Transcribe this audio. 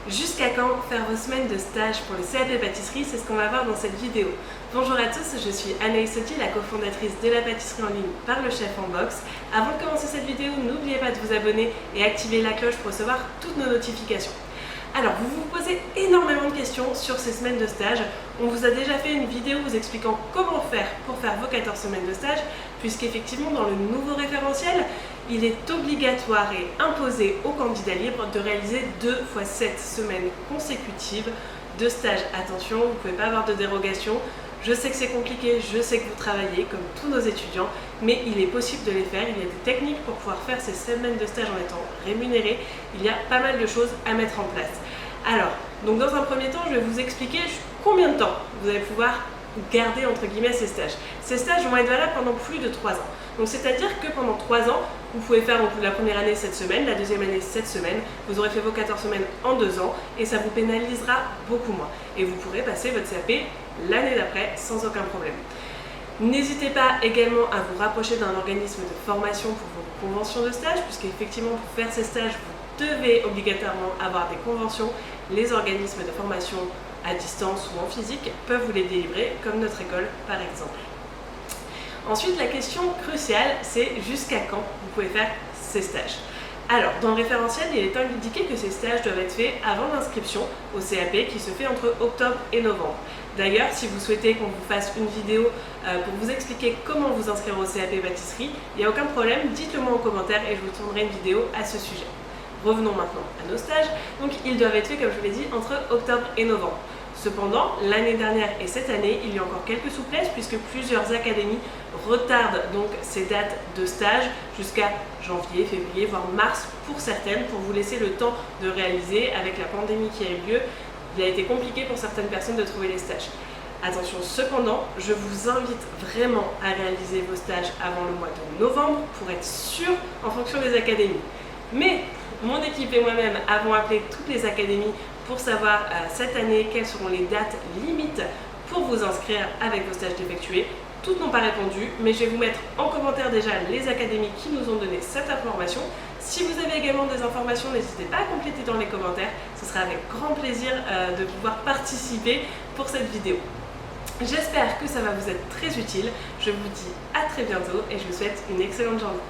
Jusqu'à quand faire vos semaines de stage pour le CAP pâtisserie? C'est ce qu'on va voir dans cette vidéo. Bonjour à tous, je suis Anaïs Sotti, la cofondatrice de la pâtisserie en ligne par le chef en box. Avant de commencer cette vidéo, n'oubliez pas de vous abonner et activer la cloche pour recevoir toutes nos notifications. Alors, vous vous posez énormément de questions sur ces semaines de stage. On vous a déjà fait une vidéo vous expliquant comment faire pour faire vos 14 semaines de stage, puisqu'effectivement, dans le nouveau référentiel, il est obligatoire et imposé aux candidats libres de réaliser 2 fois 7 semaines consécutives de stage. Attention, vous ne pouvez pas avoir de dérogation. Je sais que c'est compliqué, je sais que vous travaillez comme tous nos étudiants, mais il est possible de les faire. Il y a des techniques pour pouvoir faire ces semaines de stage en étant rémunéré. Il y a pas mal de choses à mettre en place. Alors, donc dans un premier temps, je vais vous expliquer combien de temps vous allez pouvoir garder entre guillemets ces stages. Ces stages vont être valables pendant plus de 3 ans. Donc c'est-à-dire que pendant 3 ans, vous pouvez faire donc, la première année 7 semaines, la deuxième année 7 semaines, vous aurez fait vos 14 semaines en 2 ans et ça vous pénalisera beaucoup moins. Et vous pourrez passer votre CAP l'année d'après sans aucun problème. N'hésitez pas également à vous rapprocher d'un organisme de formation pour vos conventions de stage, puisqu'effectivement pour faire ces stages, vous devez obligatoirement avoir des conventions. Les organismes de formation à distance ou en physique peuvent vous les délivrer, comme notre école par exemple. Ensuite, la question cruciale, c'est jusqu'à quand vous pouvez faire ces stages. Alors, dans le référentiel, il est indiqué que ces stages doivent être faits avant l'inscription au CAP qui se fait entre octobre et novembre. D'ailleurs, si vous souhaitez qu'on vous fasse une vidéo pour vous expliquer comment vous inscrire au CAP pâtisserie, il n'y a aucun problème, dites-le moi en commentaire et je vous tournerai une vidéo à ce sujet. Revenons maintenant à nos stages. Donc, ils doivent être faits, comme je vous l'ai dit, entre octobre et novembre. Cependant, l'année dernière et cette année, il y a encore quelques souplesses puisque plusieurs académies retardent donc ces dates de stage jusqu'à janvier, février, voire mars pour certaines, pour vous laisser le temps de réaliser. Avec la pandémie qui a eu lieu, il a été compliqué pour certaines personnes de trouver les stages. Attention, cependant, je vous invite vraiment à réaliser vos stages avant le mois de novembre pour être sûr en fonction des académies. Mais mon équipe et moi-même avons appelé toutes les académies pour savoir cette année quelles seront les dates limites pour vous inscrire avec vos stages effectués. Toutes n'ont pas répondu, mais je vais vous mettre en commentaire déjà les académies qui nous ont donné cette information. Si vous avez également des informations, n'hésitez pas à compléter dans les commentaires. Ce sera avec grand plaisir de pouvoir participer pour cette vidéo. J'espère que ça va vous être très utile. Je vous dis à très bientôt et je vous souhaite une excellente journée.